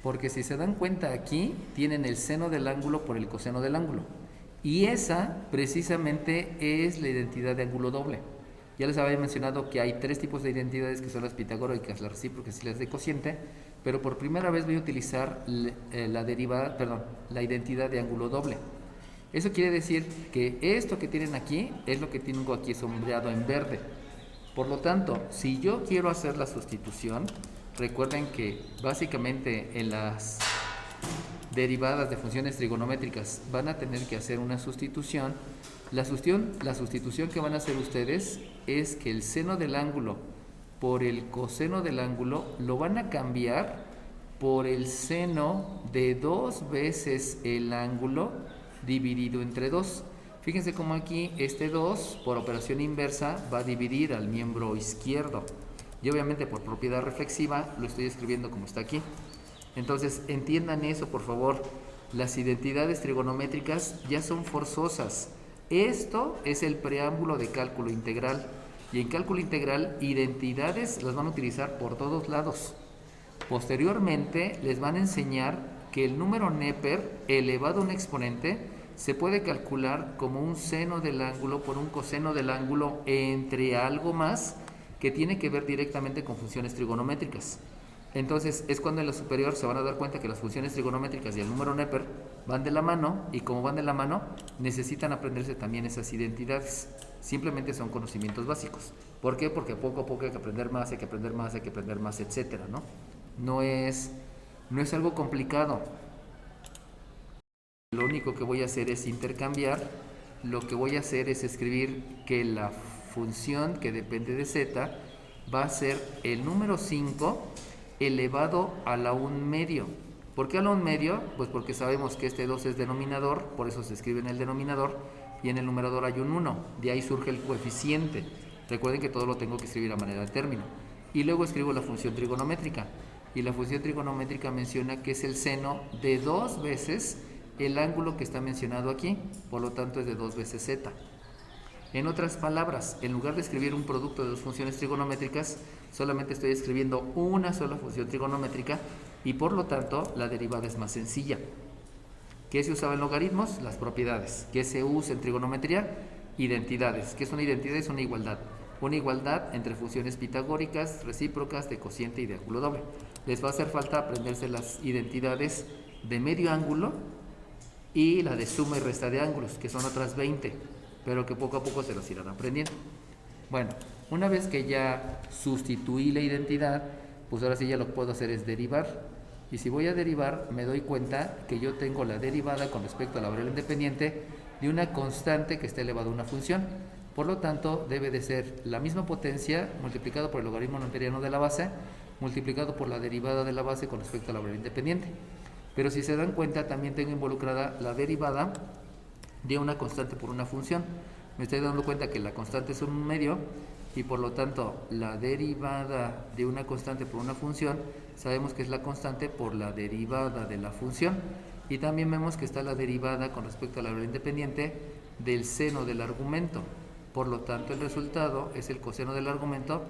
Porque si se dan cuenta aquí, tienen el seno del ángulo por el coseno del ángulo. Y esa precisamente es la identidad de ángulo doble. Ya les había mencionado que hay tres tipos de identidades, que son las pitagóricas, las recíprocas y las de cociente, pero por primera vez voy a utilizar la identidad de ángulo doble. Eso quiere decir que esto que tienen aquí es lo que tengo aquí sombreado en verde. Por lo tanto, si yo quiero hacer la sustitución, recuerden que básicamente en las derivadas de funciones trigonométricas van a tener que hacer una sustitución. La sustitución que van a hacer ustedes es que el seno del ángulo por el coseno del ángulo lo van a cambiar por el seno de 2 veces el ángulo dividido entre 2. Fíjense cómo aquí este 2 por operación inversa va a dividir al miembro izquierdo. Y obviamente por propiedad reflexiva lo estoy escribiendo como está aquí. Entonces entiendan eso, por favor. Las identidades trigonométricas ya son forzosas. Esto es el preámbulo de cálculo integral. Y en cálculo integral, identidades las van a utilizar por todos lados. Posteriormente les van a enseñar que el número Neper elevado a un exponente se puede calcular como un seno del ángulo por un coseno del ángulo entre algo más que tiene que ver directamente con funciones trigonométricas. Entonces es cuando en la superior se van a dar cuenta que las funciones trigonométricas y el número Neper van de la mano, y como van de la mano necesitan aprenderse también esas identidades. Simplemente son conocimientos básicos. ¿Por qué? Porque poco a poco hay que aprender más, hay que aprender más, hay que aprender más, etcétera, ¿no? No es algo complicado. Lo único que voy a hacer es intercambiar. Lo que voy a hacer es escribir que la función que depende de z va a ser el número 5 elevado a la 1 medio. ¿Por qué a la 1 medio? Pues porque sabemos que este 2 es denominador, por eso se escribe en el denominador, y en el numerador hay un 1. De ahí surge el coeficiente. Recuerden que todo lo tengo que escribir a manera de término. Y luego escribo la función trigonométrica. Y la función trigonométrica menciona que es el seno de 2 veces el ángulo que está mencionado aquí, por lo tanto es de 2 veces z. En otras palabras, en lugar de escribir un producto de dos funciones trigonométricas, solamente estoy escribiendo una sola función trigonométrica y por lo tanto la derivada es más sencilla. ¿Qué se usaba en logaritmos? Las propiedades. ¿Qué se usa en trigonometría? Identidades. ¿Qué es una identidad? Es una igualdad. Una igualdad entre funciones pitagóricas, recíprocas, de cociente y de ángulo doble. Les va a hacer falta aprenderse las identidades de medio ángulo y la de suma y resta de ángulos, que son otras 20, pero que poco a poco se los irán aprendiendo. Bueno, una vez que ya sustituí la identidad, pues ahora sí ya lo que puedo hacer es derivar. Y si voy a derivar, me doy cuenta que yo tengo la derivada con respecto a la variable independiente de una constante que está elevada a una función. Por lo tanto, debe de ser la misma potencia multiplicado por el logaritmo neperiano de la base, multiplicado por la derivada de la base con respecto a la variable independiente. Pero si se dan cuenta, también tengo involucrada la derivada de una constante por una función. Me estoy dando cuenta que la constante es un medio y por lo tanto la derivada de una constante por una función sabemos que es la constante por la derivada de la función. Y también vemos que está la derivada con respecto a la variable independiente del seno del argumento. Por lo tanto el resultado es el coseno del argumento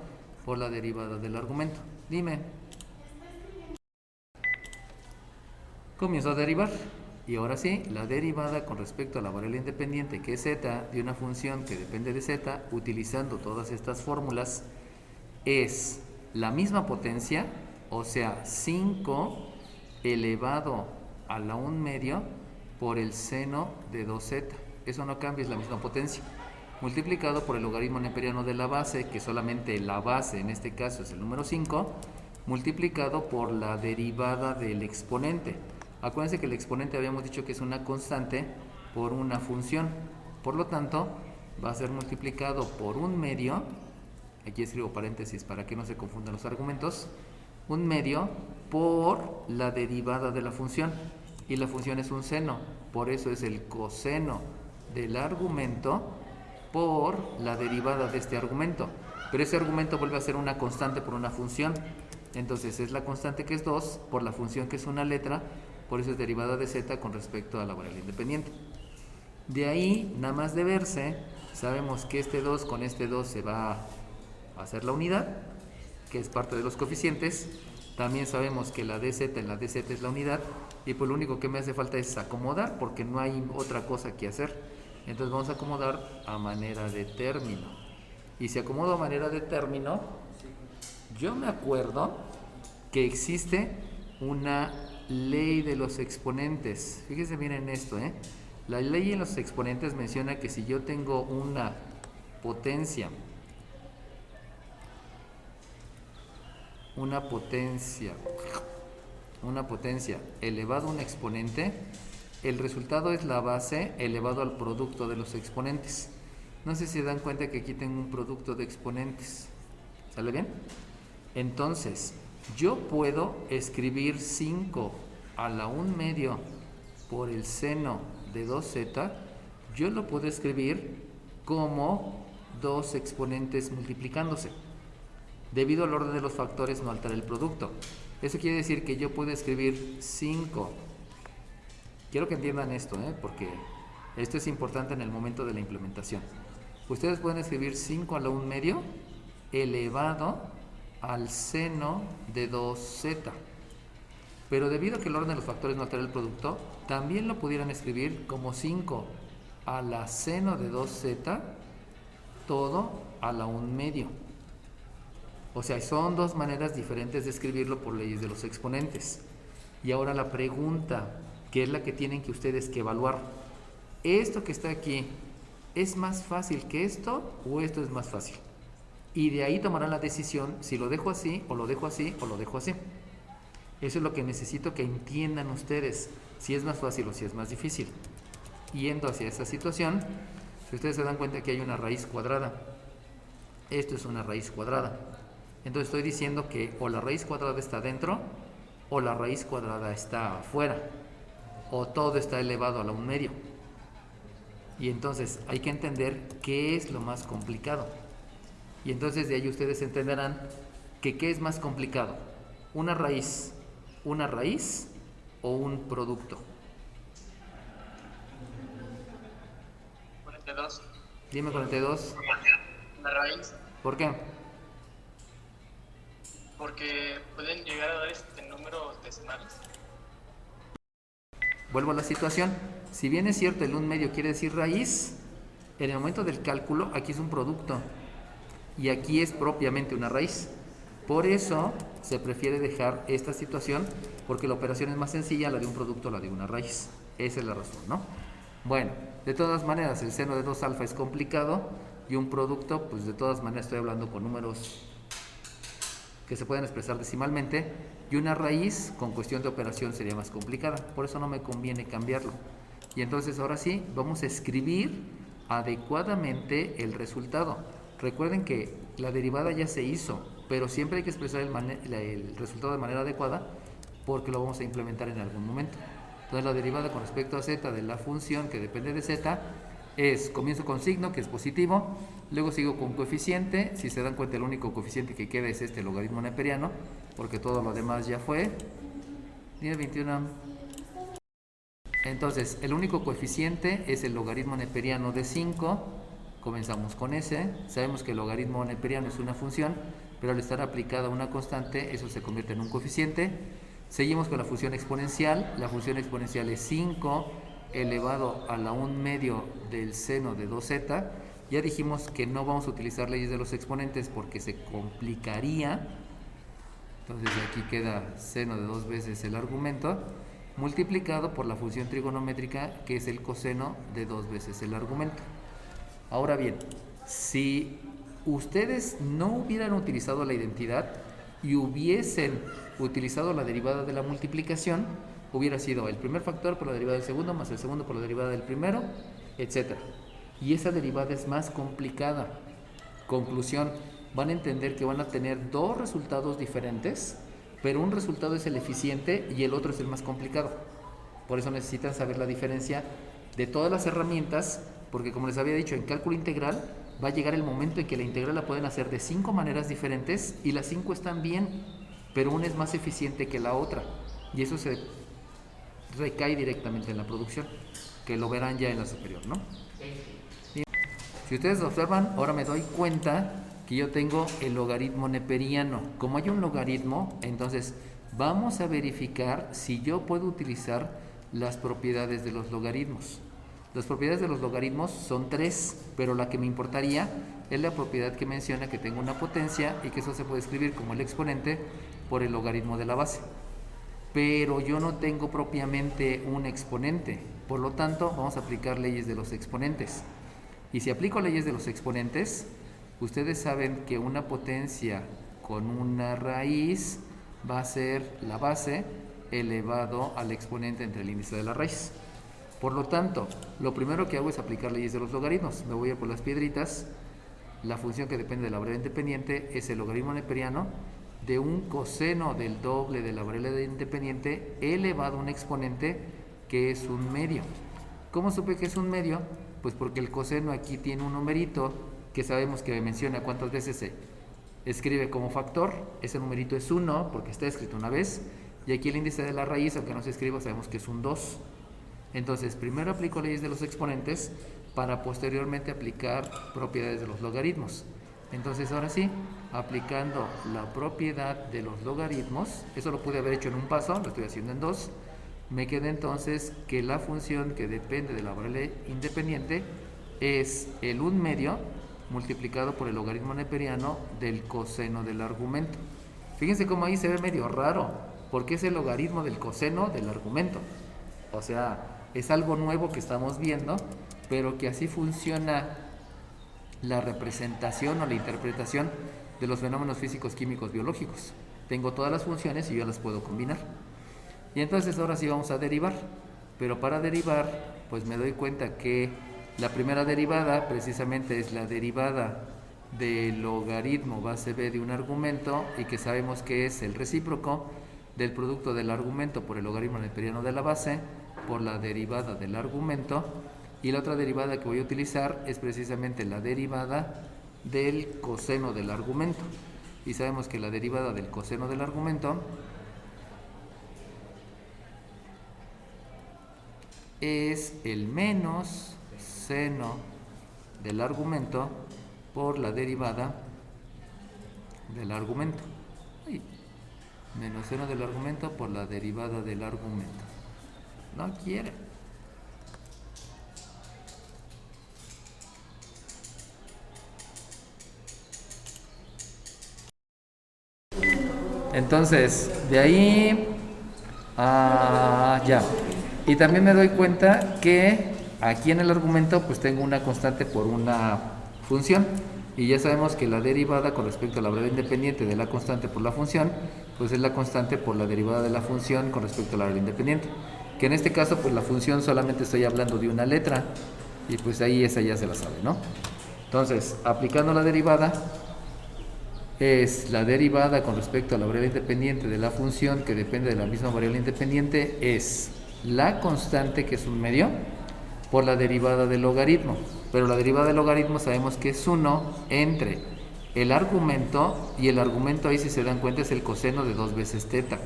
por la derivada del argumento. Dime. Comienzo a derivar. Y ahora sí, la derivada con respecto a la variable independiente, que es z, de una función que depende de z, utilizando todas estas fórmulas, es la misma potencia, o sea, 5 elevado a la 1 medio por el seno de 2z. Eso no cambia, es la misma potencia. Multiplicado por el logaritmo neperiano de la base, que solamente la base en este caso es el número 5, multiplicado por la derivada del exponente. Acuérdense que el exponente habíamos dicho que es una constante por una función. Por lo tanto, va a ser multiplicado por 1 medio. Aquí escribo paréntesis para que no se confundan los argumentos. 1 medio por la derivada de la función. Y la función es un seno. Por eso es el coseno del argumento por la derivada de este argumento. Pero ese argumento vuelve a ser una constante por una función. Entonces es la constante que es 2 por la función que es una letra. Por eso es derivada de z con respecto a la variable independiente. De ahí, nada más de verse, sabemos que este 2 con este 2 se va a hacer la unidad, que es parte de los coeficientes, También sabemos que la dz en la dz es la unidad y pues lo único que me hace falta es acomodar porque no hay otra cosa que hacer. Entonces vamos a acomodar a manera de término. Y si acomodo a manera de término, yo me acuerdo que existe una ley de los exponentes. Fíjense bien en esto, ¿eh? La ley en los exponentes menciona que si yo tengo una potencia elevado a un exponente, el resultado es la base elevado al producto de los exponentes. No sé si se dan cuenta que aquí tengo un producto de exponentes. ¿Sale bien? Entonces, yo puedo escribir 5 a la 1/2 por el seno de 2z. Yo lo puedo escribir como dos exponentes multiplicándose. Debido al orden de los factores no altera el producto. Eso quiere decir que yo puedo escribir 5. Quiero que entiendan esto, porque esto es importante en el momento de la implementación. Ustedes pueden escribir 5 a la 1/2 elevado al seno de 2z. Pero debido a que el orden de los factores no altera el producto, también lo pudieran escribir como 5 a la seno de 2z todo a la 1/2. O sea, son dos maneras diferentes de escribirlo por leyes de los exponentes. Y ahora la pregunta, que es la que tienen que ustedes que evaluar. ¿Esto que está aquí es más fácil que esto o esto es más fácil? Y de ahí tomarán la decisión si lo dejo así o lo dejo así o lo dejo así. Eso es lo que necesito que entiendan ustedes, si es más fácil o si es más difícil. Yendo hacia esta situación, si ustedes se dan cuenta que hay una raíz cuadrada, esto es una raíz cuadrada. Entonces estoy diciendo que o la raíz cuadrada está dentro o la raíz cuadrada está afuera, o todo está elevado a la 1/2. Y entonces hay que entender qué es lo más complicado. Y entonces de ahí ustedes entenderán que qué es más complicado, una raíz o un producto. 42. Dime 42. La raíz. ¿Por qué? Porque pueden llegar a dar números decimales. Vuelvo a la situación. Si bien es cierto el 1/2 quiere decir raíz, en el momento del cálculo aquí es un producto y aquí es propiamente una raíz. Por eso se prefiere dejar esta situación porque la operación es más sencilla, la de un producto, la de una raíz. Esa es la razón, ¿no? Bueno, de todas maneras el seno de 2 alfa es complicado y un producto, pues de todas maneras estoy hablando con números que se pueden expresar decimalmente, y una raíz con cuestión de operación sería más complicada, por eso no me conviene cambiarlo. Y entonces ahora sí, vamos a escribir adecuadamente el resultado. Recuerden que la derivada ya se hizo, pero siempre hay que expresar el resultado de manera adecuada porque lo vamos a implementar en algún momento. Entonces la derivada con respecto a z de la función que depende de z es, comienzo con signo, que es positivo, luego sigo con coeficiente. Si se dan cuenta, el único coeficiente que queda es este logaritmo neperiano, porque todo lo demás ya fue. 10, 21. Entonces, el único coeficiente es el logaritmo neperiano de 5. Comenzamos con ese. Sabemos que el logaritmo neperiano es una función, pero al estar aplicada a una constante, eso se convierte en un coeficiente. Seguimos con la función exponencial. La función exponencial es 5 elevado a la 1/2 del seno de 2z. Ya dijimos que no vamos a utilizar leyes de los exponentes porque se complicaría. Entonces aquí queda seno de 2 veces el argumento multiplicado por la función trigonométrica, que es el coseno de 2 veces el argumento. Ahora bien, si ustedes no hubieran utilizado la identidad y hubiesen utilizado la derivada de la multiplicación, hubiera sido el primer factor por la derivada del segundo, más el segundo por la derivada del primero, etc. Y esa derivada es más complicada. Conclusión, van a entender que van a tener dos resultados diferentes, pero un resultado es el eficiente y el otro es el más complicado. Por eso necesitan saber la diferencia de todas las herramientas, porque como les había dicho, en cálculo integral va a llegar el momento en que la integral la pueden hacer de 5 maneras diferentes y las 5 están bien, pero una es más eficiente que la otra. Y eso se recae directamente en la producción, que lo verán ya en la superior, ¿no? Si ustedes observan, ahora me doy cuenta que yo tengo el logaritmo neperiano. Como hay un logaritmo, entonces vamos a verificar si yo puedo utilizar las propiedades de los logaritmos. Las propiedades de los logaritmos son 3, pero la que me importaría es la propiedad que menciona que tengo una potencia y que eso se puede escribir como el exponente por el logaritmo de la base. Pero yo no tengo propiamente un exponente, por lo tanto vamos a aplicar leyes de los exponentes. Y si aplico leyes de los exponentes, ustedes saben que una potencia con una raíz va a ser la base elevado al exponente entre el índice de la raíz. Por lo tanto, lo primero que hago es aplicar leyes de los logaritmos. Me voy a por las piedritas. La función que depende de la variable independiente es el logaritmo neperiano de un coseno del doble de la variable independiente elevado a un exponente que es un medio. ¿Cómo supe que es un medio? Pues porque el coseno aquí tiene un numerito que sabemos que menciona cuántas veces se escribe como factor. Ese numerito es 1 porque está escrito una vez. Y aquí el índice de la raíz, aunque no se escriba, sabemos que es un 2. Entonces, primero aplico leyes de los exponentes para posteriormente aplicar propiedades de los logaritmos. Entonces, ahora sí, aplicando la propiedad de los logaritmos, eso lo pude haber hecho en un paso, lo estoy haciendo en 2, me queda entonces que la función que depende de la variable independiente es el 1 medio multiplicado por el logaritmo neperiano del coseno del argumento. Fíjense cómo ahí se ve medio raro, porque es el logaritmo del coseno del argumento. O sea, es algo nuevo que estamos viendo, pero que así funciona la representación o la interpretación de los fenómenos físicos, químicos, biológicos. Tengo todas las funciones y yo las puedo combinar. Y entonces ahora sí vamos a derivar, pero para derivar pues me doy cuenta que la primera derivada precisamente es la derivada del logaritmo base b de un argumento y que sabemos que es el recíproco del producto del argumento por el logaritmo neperiano de la base por la derivada del argumento, y la otra derivada que voy a utilizar es precisamente la derivada del coseno del argumento, y sabemos que la derivada del coseno del argumento es el menos seno del argumento por la derivada del argumento. Menos seno del argumento por la derivada del argumento. No quiere. Entonces, de ahí ya. Y también me doy cuenta que aquí en el argumento pues tengo una constante por una función. Y ya sabemos que la derivada con respecto a la variable independiente de la constante por la función, pues es la constante por la derivada de la función con respecto a la variable independiente. Que en este caso, pues la función solamente estoy hablando de una letra, y pues ahí esa ya se la sabe, ¿no? Entonces, aplicando la derivada, es la derivada con respecto a la variable independiente de la función que depende de la misma variable independiente, es la constante, que es un medio, por la derivada del logaritmo. Pero la derivada del logaritmo sabemos que es 1 entre el argumento, y el argumento ahí, si se dan cuenta, es el coseno de 2 veces teta.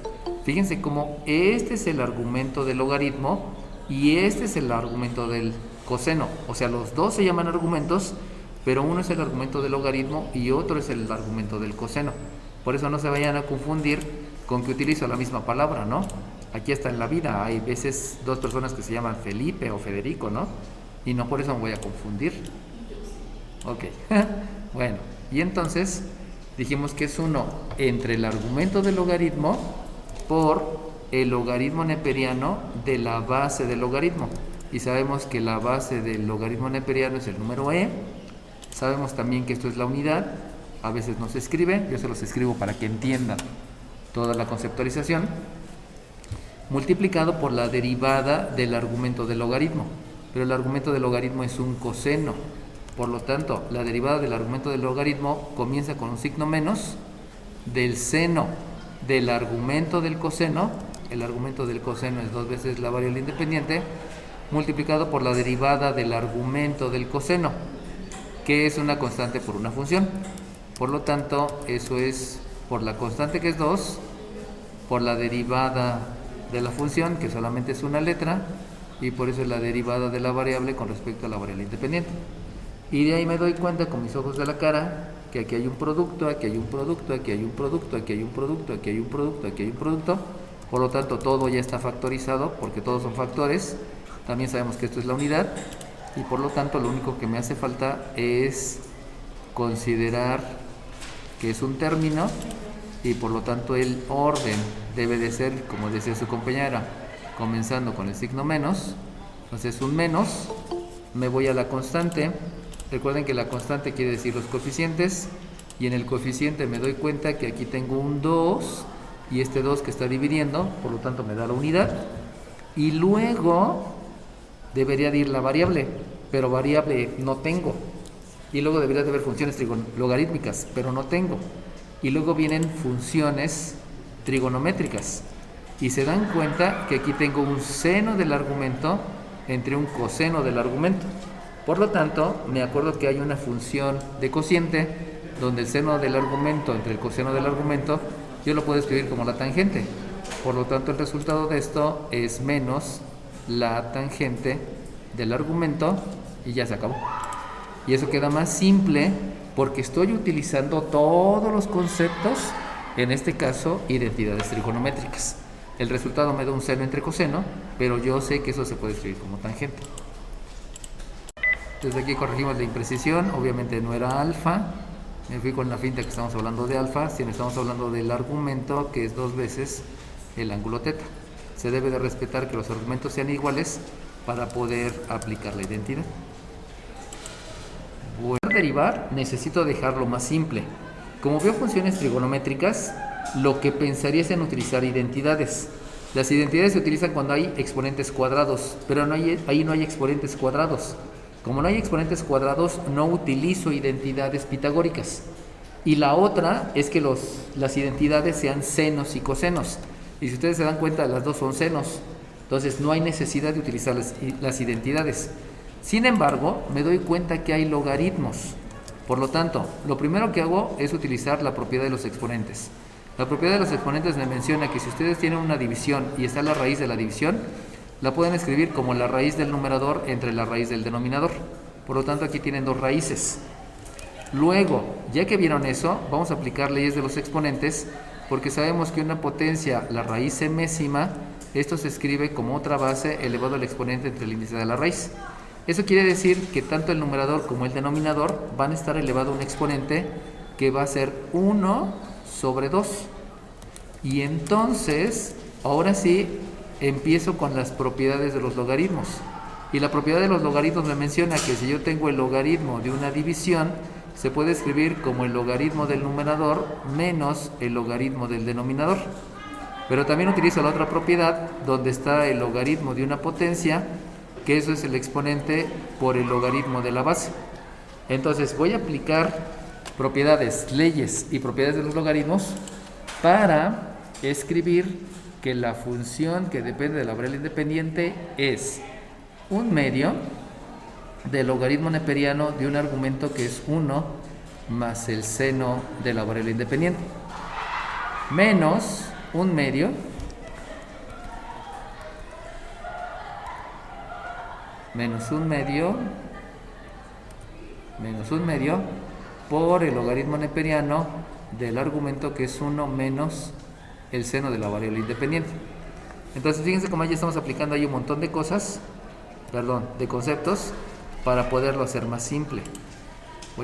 Fíjense cómo este es el argumento del logaritmo y este es el argumento del coseno. O sea, los dos se llaman argumentos, pero uno es el argumento del logaritmo y otro es el argumento del coseno. Por eso no se vayan a confundir con que utilizo la misma palabra, ¿no? Aquí está en la vida, hay veces dos personas que se llaman Felipe o Federico, ¿no? Y no por eso me voy a confundir. Ok, bueno, y entonces dijimos que es 1 entre el argumento del logaritmo por el logaritmo neperiano de la base del logaritmo. Y sabemos que la base del logaritmo neperiano es el número e. Sabemos también que esto es la unidad. A veces no se escribe, yo se los escribo para que entiendan toda la conceptualización. Multiplicado por la derivada del argumento del logaritmo. Pero el argumento del logaritmo es un coseno. Por lo tanto, la derivada del argumento del logaritmo comienza con un signo menos del seno del argumento del coseno. El argumento del coseno es 2 veces la variable independiente, multiplicado por la derivada del argumento del coseno, que es una constante por una función. Por lo tanto, eso es por la constante, que es 2, por la derivada de la función, que solamente es una letra, y por eso es la derivada de la variable con respecto a la variable independiente. Y de ahí me doy cuenta con mis ojos de la cara que aquí hay un producto, aquí hay un producto, aquí hay un producto, aquí hay un producto, aquí hay un producto, aquí hay un producto. Por lo tanto, todo ya está factorizado porque todos son factores. También sabemos que esto es la unidad y por lo tanto lo único que me hace falta es considerar que es un término y por lo tanto el orden debe de ser, como decía su compañera, comenzando con el signo menos. Entonces un menos, me voy a la constante. Recuerden que la constante quiere decir los coeficientes y en el coeficiente me doy cuenta que aquí tengo un 2 y este 2 que está dividiendo, por lo tanto me da la unidad. Y luego debería de ir la variable, pero variable no tengo. Y luego debería de haber funciones logarítmicas, pero no tengo. Y luego vienen funciones trigonométricas. Y se dan cuenta que aquí tengo un seno del argumento entre un coseno del argumento. Por lo tanto, me acuerdo que hay una función de cociente donde el seno del argumento entre el coseno del argumento yo lo puedo escribir como la tangente. Por lo tanto, el resultado de esto es menos la tangente del argumento y ya se acabó. Y eso queda más simple porque estoy utilizando todos los conceptos, en este caso, identidades trigonométricas. El resultado me da un seno entre coseno, pero yo sé que eso se puede escribir como tangente. Desde aquí corregimos la imprecisión, obviamente no era alfa, me fui con la finta que estamos hablando de alfa, sino estamos hablando del argumento que es 2 veces el ángulo teta. Se debe de respetar que los argumentos sean iguales para poder aplicar la identidad. Para derivar necesito dejarlo más simple. Como veo funciones trigonométricas, lo que pensaría es en utilizar identidades. Las identidades se utilizan cuando hay exponentes cuadrados, pero ahí no hay exponentes cuadrados. Como no hay exponentes cuadrados, no utilizo identidades pitagóricas. Y la otra es que las identidades sean senos y cosenos. Y si ustedes se dan cuenta, las dos son senos. Entonces no hay necesidad de utilizar las identidades. Sin embargo, me doy cuenta que hay logaritmos. Por lo tanto, lo primero que hago es utilizar la propiedad de los exponentes. La propiedad de los exponentes me menciona que si ustedes tienen una división y está la raíz de la división, la pueden escribir como la raíz del numerador entre la raíz del denominador. Por lo tanto, aquí tienen 2 raíces. Luego, ya que vieron eso, vamos a aplicar leyes de los exponentes, porque sabemos que una potencia, la raíz enésima, esto se escribe como otra base elevado al exponente entre el índice de la raíz. Eso quiere decir que tanto el numerador como el denominador van a estar elevado a un exponente que va a ser 1 sobre 2. Y entonces, ahora sí, empiezo con las propiedades de los logaritmos. Y la propiedad de los logaritmos me menciona que si yo tengo el logaritmo de una división, se puede escribir como el logaritmo del numerador menos el logaritmo del denominador. Pero también utilizo la otra propiedad donde está el logaritmo de una potencia, que eso es el exponente por el logaritmo de la base. Entonces voy a aplicar propiedades, leyes y propiedades de los logaritmos para escribir que la función que depende de la variable independiente es un medio del logaritmo neperiano de un argumento que es 1 más el seno de la variable independiente menos un medio por el logaritmo neperiano del argumento que es 1 menos el seno de la variable independiente. Entonces fíjense cómo ya estamos aplicando ahí un montón de de conceptos para poderlo hacer más simple.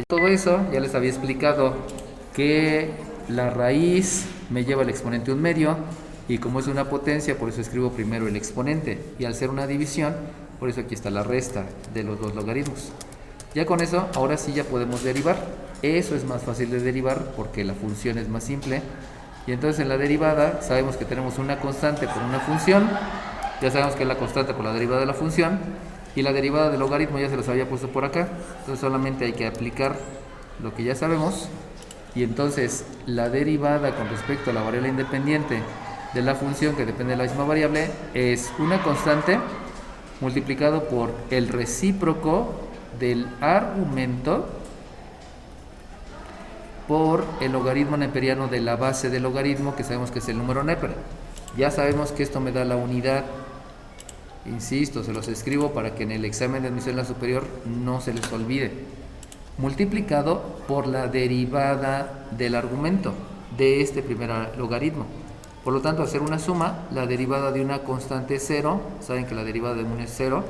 Todo eso ya les había explicado que la raíz me lleva al exponente 1/2 y como es una potencia, por eso escribo primero el exponente, y al ser una división, por eso aquí está la resta de los 2 logaritmos. Ya con eso, ahora sí ya podemos derivar. Eso es más fácil de derivar porque la función es más simple. Y entonces en la derivada sabemos que tenemos una constante por una función, ya sabemos que es la constante por la derivada de la función, y la derivada del logaritmo ya se los había puesto por acá. Entonces solamente hay que aplicar lo que ya sabemos, y entonces la derivada con respecto a la variable independiente de la función que depende de la misma variable es una constante multiplicado por el recíproco del argumento por el logaritmo neperiano de la base del logaritmo, que sabemos que es el número neper. Ya sabemos que esto me da la unidad. Insisto, se los escribo para que en el examen de admisión a la superior no se les olvide. multiplicado por la derivada del argumento de este primer logaritmo. Por lo tanto, al hacer una suma, la derivada de una constante es 0, saben que la derivada de 1 es 0,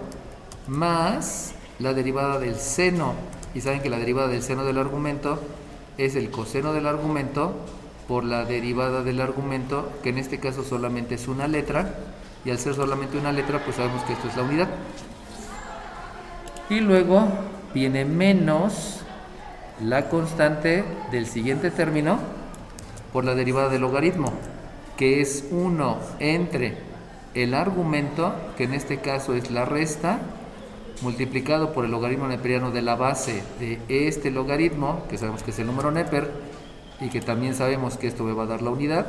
más la derivada del seno, y saben que la derivada del seno del argumento es el coseno del argumento por la derivada del argumento, que en este caso solamente es una letra, y al ser solamente una letra, pues sabemos que esto es la unidad. Y luego viene menos la constante del siguiente término por la derivada del logaritmo, que es 1 entre el argumento, que en este caso es la resta, multiplicado por el logaritmo neperiano de la base de este logaritmo, que sabemos que es el número Neper, y que también sabemos que esto me va a dar la unidad,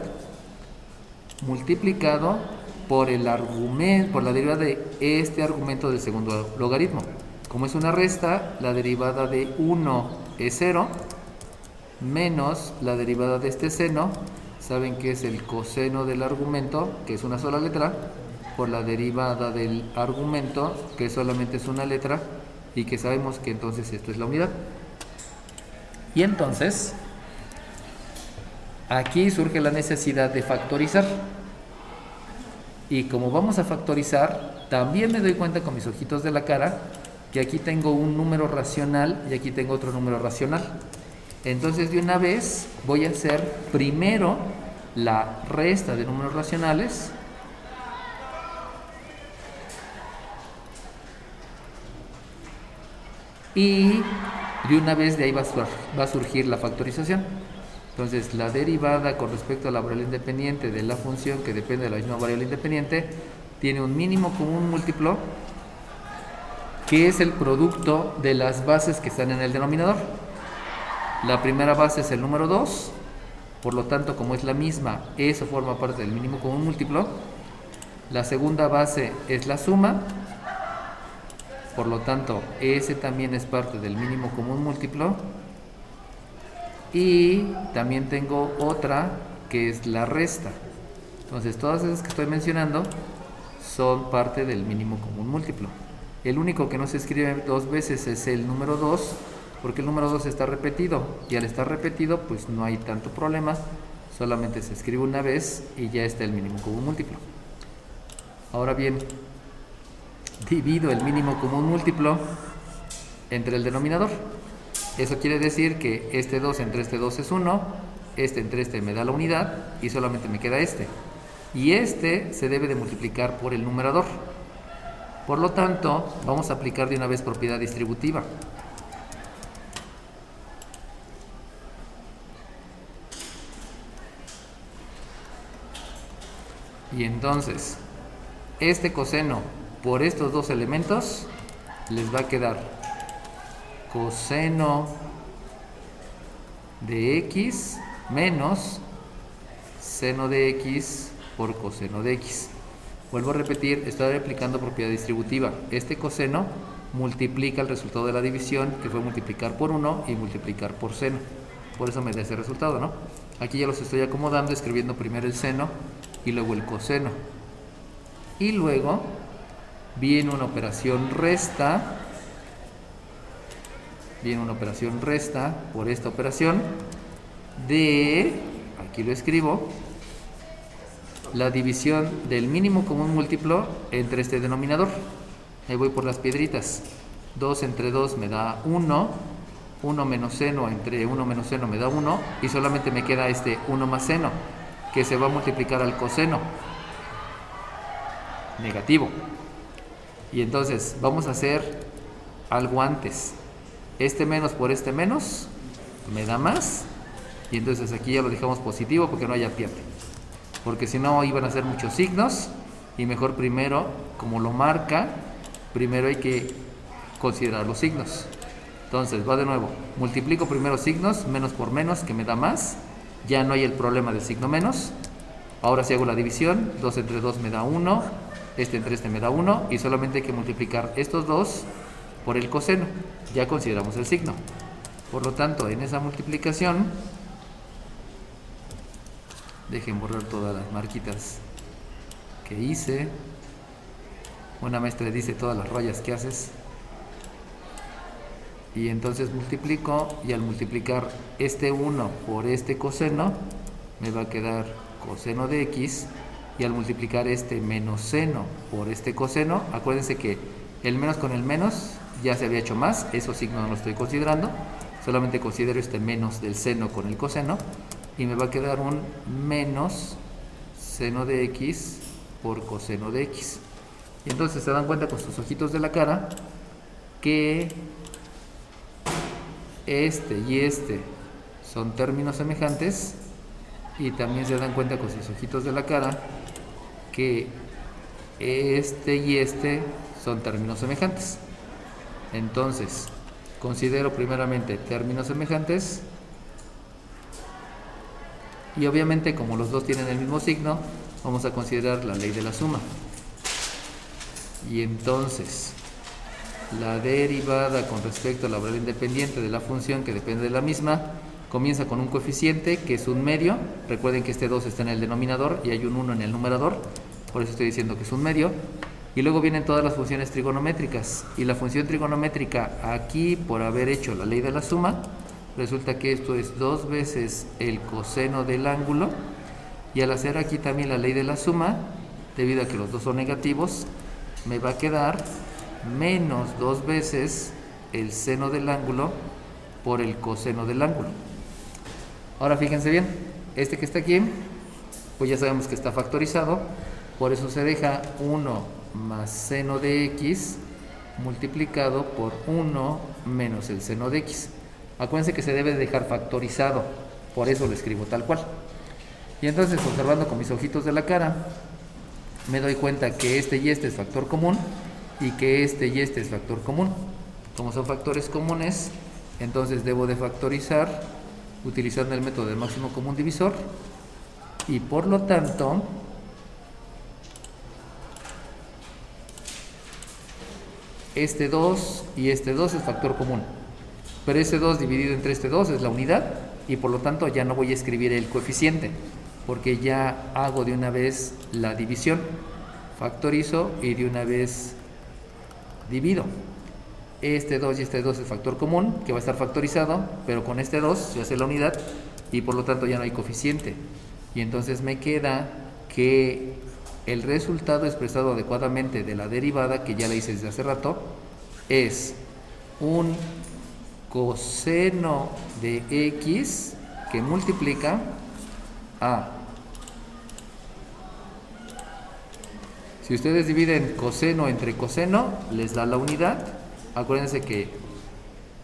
multiplicado por el argumento, por la derivada de este argumento del segundo logaritmo. Como es una resta, la derivada de 1 es 0, menos la derivada de este seno, saben que es el coseno del argumento, que es una sola letra, por la derivada del argumento, que solamente es una letra, y que sabemos que entonces esto es la unidad. Y entonces, aquí surge la necesidad de factorizar. Y como vamos a factorizar, también me doy cuenta con mis ojitos de la cara que aquí tengo un número racional y aquí tengo otro número racional. Entonces, de una vez voy a hacer primero la resta de números racionales y de una vez de ahí va a surgir la factorización. Entonces, la derivada con respecto a la variable independiente de la función que depende de la misma variable independiente tiene un mínimo común múltiplo, que es el producto de las bases que están en el denominador. La primera base es el número 2, por lo tanto, como es la misma, eso forma parte del mínimo común múltiplo. La segunda base es la suma, por lo tanto, ese también es parte del mínimo común múltiplo. Y también tengo otra que es la resta. Entonces, todas esas que estoy mencionando son parte del mínimo común múltiplo. El único que no se escribe dos veces es el número 2, porque el número 2 está repetido, y al estar repetido pues no hay tanto problema, solamente se escribe una vez y ya está el mínimo común múltiplo. Ahora bien, divido el mínimo común múltiplo entre el denominador. Eso quiere decir que este 2 entre este 2 es 1, este entre este me da la unidad y solamente me queda este. Y este se debe de multiplicar por el numerador. Por lo tanto, vamos a aplicar de una vez propiedad distributiva. Y entonces, este coseno por estos dos elementos les va a quedar coseno de x menos seno de x por coseno de x. Vuelvo a repetir, estoy aplicando propiedad distributiva. Este coseno multiplica el resultado de la división, que fue multiplicar por 1 y multiplicar por seno. Por eso me da ese resultado, ¿no? Aquí ya los estoy acomodando, escribiendo primero el seno y luego el coseno. Y luego viene una operación resta. Viene una operación resta por esta operación de, aquí lo escribo, la división del mínimo común múltiplo entre este denominador. Ahí voy por las piedritas. 2 entre 2 me da 1, 1 menos seno entre 1 menos seno me da 1, y solamente me queda este 1 más seno, que se va a multiplicar al coseno negativo. Y entonces vamos a hacer algo antes. Este menos por este menos me da más, y entonces aquí ya lo dejamos positivo porque no haya pierde, porque si no iban a ser muchos signos, y mejor primero, como lo marca, primero hay que considerar los signos. Entonces va de nuevo, multiplico primero signos, menos por menos, que me da más, ya no hay el problema del signo menos. Ahora si hago la división, 2 entre 2 me da 1, este entre este me da 1, y solamente hay que multiplicar estos dos por el coseno, ya consideramos el signo. Por lo tanto, en esa multiplicación, dejen borrar todas las marquitas que hice. Una maestra dice todas las rayas que haces. Y entonces multiplico, y al multiplicar este 1 por este coseno, me va a quedar coseno de x, y al multiplicar este menos seno por este coseno, acuérdense que el menos con el menos ya se había hecho más, esos signos no los estoy considerando, solamente considero este menos del seno con el coseno, y me va a quedar un menos seno de x por coseno de x. Y entonces se dan cuenta con sus ojitos de la cara que este y este son términos semejantes, y también se dan cuenta con sus ojitos de la cara que este y este son términos semejantes. Entonces, considero primeramente términos semejantes, y obviamente como los dos tienen el mismo signo, vamos a considerar la ley de la suma. Y entonces, la derivada con respecto a la variable independiente de la función que depende de la misma comienza con un coeficiente que es un medio. Recuerden que este 2 está en el denominador y hay un 1 en el numerador, por eso estoy diciendo que es un medio. Y luego vienen todas las funciones trigonométricas, y la función trigonométrica aquí, por haber hecho la ley de la suma, resulta que esto es 2 veces el coseno del ángulo, y al hacer aquí también la ley de la suma, debido a que los dos son negativos, me va a quedar menos 2 veces el seno del ángulo por el coseno del ángulo. Ahora fíjense bien, este que está aquí, pues ya sabemos que está factorizado, por eso se deja 1 más seno de x multiplicado por 1 menos el seno de x. Acuérdense que se debe dejar factorizado, por eso lo escribo tal cual. Y entonces, observando con mis ojitos de la cara, me doy cuenta que este y este es factor común, y que este y este es factor común. Como son factores comunes, entonces debo de factorizar utilizando el método del máximo común divisor, y por lo tanto este 2 y este 2 es factor común, pero ese 2 dividido entre este 2 es la unidad, y por lo tanto ya no voy a escribir el coeficiente, porque ya hago de una vez la división, factorizo y de una vez divido. Este 2 y este 2 es factor común, que va a estar factorizado, pero con este 2 se hace la unidad, y por lo tanto ya no hay coeficiente. Y entonces me queda que el resultado expresado adecuadamente de la derivada, que ya la hice desde hace rato, es un coseno de x que multiplica a... Si ustedes dividen coseno entre coseno, les da la unidad. Acuérdense que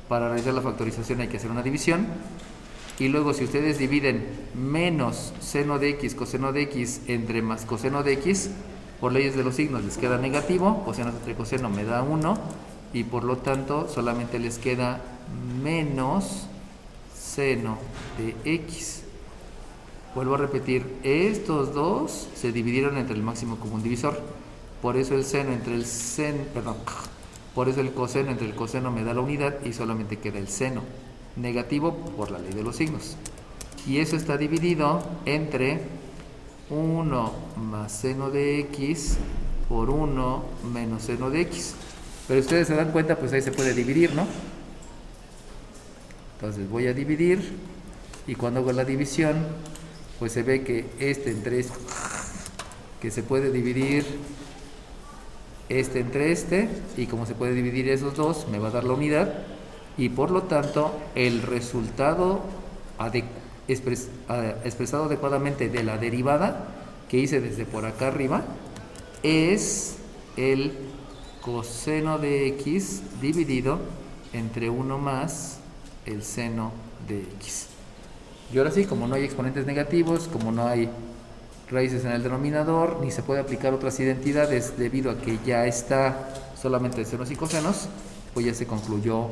para realizar la factorización hay que hacer una división. Y luego, si ustedes dividen menos seno de x, coseno de x entre más coseno de x, por leyes de los signos les queda negativo, coseno entre coseno me da 1, y por lo tanto solamente les queda menos seno de x. Vuelvo a repetir, estos dos se dividieron entre el máximo común divisor, por eso el seno entre el seno, por eso el coseno entre el coseno me da la unidad y solamente queda el seno, negativo por la ley de los signos. Y eso está dividido entre 1 más seno de x por 1 menos seno de x. Pero ustedes se dan cuenta, pues ahí se puede dividir, ¿no? Entonces voy a dividir, y cuando hago la división, pues se ve que este entre este, que se puede dividir este entre este, y como se puede dividir esos dos, me va a dar la unidad, y por lo tanto el resultado expresado adecuadamente de la derivada que hice desde por acá arriba es el coseno de x dividido entre 1 más el seno de x. Y ahora sí, como no hay exponentes negativos, como no hay raíces en el denominador, ni se puede aplicar otras identidades debido a que ya está solamente senos y cosenos, pues ya se concluyó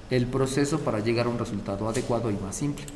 el proceso para llegar a un resultado adecuado y más simple.